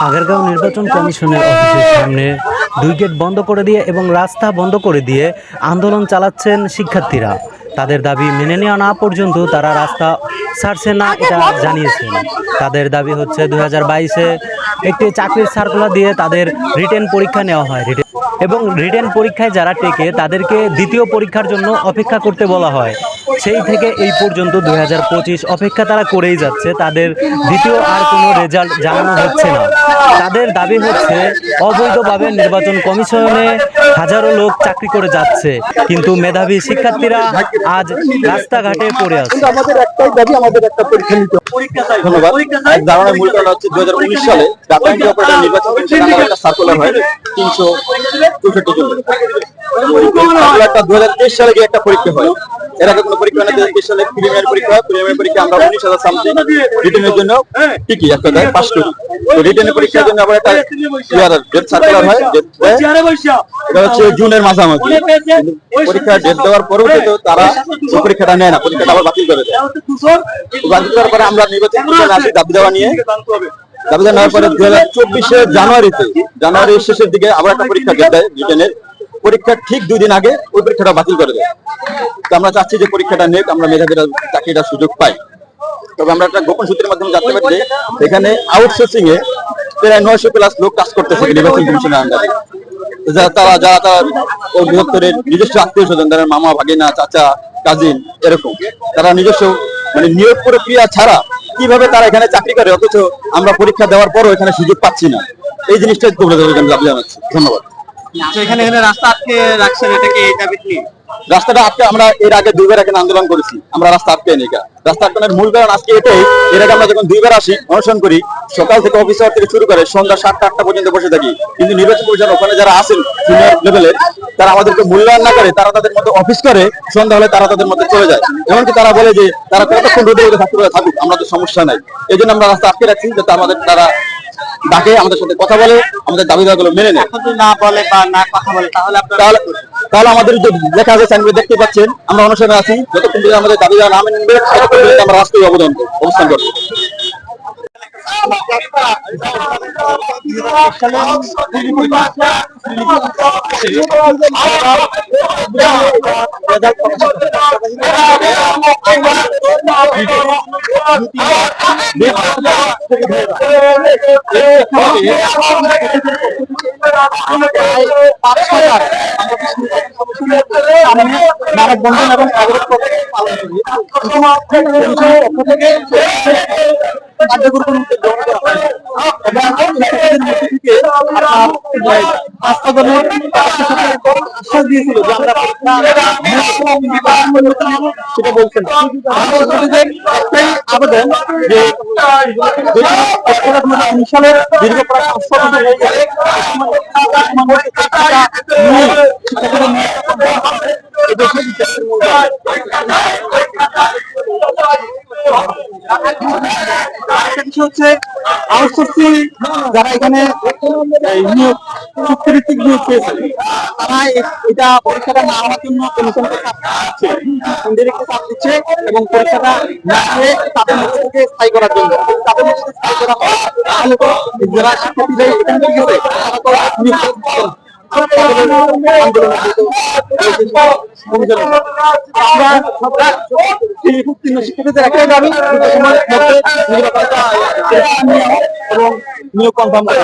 আগারগাঁও নির্বাচন কমিশনের অফিসের সামনে 2 গেট বন্ধ করে দিয়ে এবং রাস্তা বন্ধ করে দিয়ে আন্দোলন চালাচ্ছেন শিক্ষার্থীরা। তাদের দাবি মেনে নেওয়া না পর্যন্ত তারা রাস্তা ছাড়ছে না, এটা জানিয়েছেন। তাদের দাবি হচ্ছে 2022-এ একটি চাকরির সার্কুলার দিয়ে তাদের রিটেন পরীক্ষা নেওয়া হয় এবং রিটেন পরীক্ষায় যারা টেকে তাদেরকে দ্বিতীয় পরীক্ষার জন্য অপেক্ষা করতে বলা হয়। সেই থেকে এই পর্যন্ত 2025 অপেক্ষা তারা করেই যাচ্ছে, তাদের দ্বিতীয় আর কোনো রেজাল্ট জানানো হচ্ছে না। তাদের দাবি হচ্ছে অবৈধভাবে নির্বাচন কমিশনে হাজারো লোক চাকরি করে যাচ্ছে, কিন্তু মেধাবী শিক্ষার্থীরা আজ রাস্তাঘাটে পড়ে আছে। আমাদের একটাই দাবি, আমাদের একটা পরীক্ষা নিতে ধন্যবাদ। ধারণার মূল কারণ হচ্ছে 2019 সালে ঢাকা এন্ট্রি অপারেটর নির্বাচন কমিশনের একটা সার্কুলার হয় 364 জন। সার্কুলারটা 2023 সালে গিয়ে একটা পরীক্ষা হয়। এর আগে কোনো পরীক্ষা না, 2023 সালে প্রিলিমিনারি পরীক্ষা হয়। প্রিলিমিনারি পরীক্ষা আমরা 19,000 সামথিং রিটেনের জন্য ঠিকই একটা পাস করি। তো রিটেনের পরীক্ষার জন্য আবার একটা ডেট সার্কুলার হয়, এটা হচ্ছে জুনের মাঝামাঝি। পরীক্ষার ডেট দেওয়ার পরেও তো তারা পরীক্ষাটা নেয় না, পরীক্ষাটা আবার বাতিল করে দেয়। বাতিল করার পরে আমরা নির্বাচন কমিশনে আসি দাবি দেওয়া নিয়ে। দাবি দেওয়ার পরে 2024 জানুয়ারির শেষের দিকে আবার একটা পরীক্ষা ডেট দেয় রিটেনের। পরীক্ষার ঠিক 2 দিন আগে ওই পরীক্ষাটা বাতিল করে দেয়। তো আমরা চাচ্ছি যে পরীক্ষাটা নেই, আমরা মেধাবীরা চাকরিটার সুযোগ পাই। তবে আমরা একটা গোপন সূত্রের মাধ্যমে জানতে পারি যে এখানে আউটসোর্সিং এ প্রায় 900+ লোক কাজ করতেছে নির্বাচন কমিশনের আন্ডারে। যারা অধিদপ্তরের নিজস্ব আত্মীয় স্বজন, তারা মামা, ভাগিনা, চাচা, কাজিন, এরকম তারা নিজস্ব মানে নিয়োগ প্রক্রিয়া ছাড়া কিভাবে তারা এখানে চাকরি করে, অথচ আমরা পরীক্ষা দেওয়ার পরও এখানে সুযোগ পাচ্ছি না। এই জিনিসটা তুলে ধরে আমি দাবি জানাচ্ছি। ধন্যবাদ। এখানে রাস্তা আটকে রাখছেন, এটা কি এই দাবি নিয়ে? রাস্তাটা আটকে আমরা এর আগে 2 বার এখানে আন্দোলন করেছি, আমরা রাস্তা আটকে নিই। রাস্তা আটকানোর মূল কারণ আজকে এটাই, এর আগে আমরা যখন 2 বার আসি অনশন করি, সকাল থেকে অফিসার থেকে শুরু করে সন্ধ্যা 7টা-8টা পর্যন্ত বসে থাকি, কিন্তু নির্বাচন কমিশন ওখানে যারা আছেন সিনিয়র লেভেলের, তারা আমাদেরকে মূল্যায়ন না করে তারা তাদের মধ্যে অফিস করে, সন্ধ্যা হলে তারা তাদের মধ্যে চলে যায়। এমনকি তারা বলে যে তারা কতক্ষণ রোদে থাকুক, আমাদের সমস্যা নাই। এই জন্য আমরা রাস্তা আটকে রাখছি, যাতে তারা ডাকে, আমাদের সাথে কথা বলে, আমাদের দাবি দাওয়াগুলো মেনে নেয়। না বলে বা না কথা বলে তাহলে আমাদের যে লেখা আছে সাইনবোর্ডে দেখতে পাচ্ছেন, আমরা অনুসরণে আছি। যতক্ষণ পর্যন্ত আমাদের দাবি দেওয়া না মেনে নেবে ততক্ষণ পর্যন্ত আমরা রাস্তায় অবস্থান করবো। মানববন্ধন এবং সেটা বলছেন আবেদন যে সালের দীর্ঘ প্রায় 5 বছর হয়ে গেছে হচ্ছে আউটসোর্সিং যারা এখানে চুক্তিভিত্তিক নিয়োগ পেয়েছে, তারা এটা পরীক্ষাটা না হওয়ার জন্য কমিশনকে চাপ দিচ্ছে এবং পরীক্ষাটা না হয়ে তাদের মধ্যে থেকে স্থায়ী করার জন্য। তাদের মধ্যে স্থায়ী করা হয় তাহলে তো যারা শিক্ষার্থীদের এখান থেকে গেছে তারা তো শিক্ষার্থীদের একটাই দাবি এবং নিয়োগ কনফার্ম করা।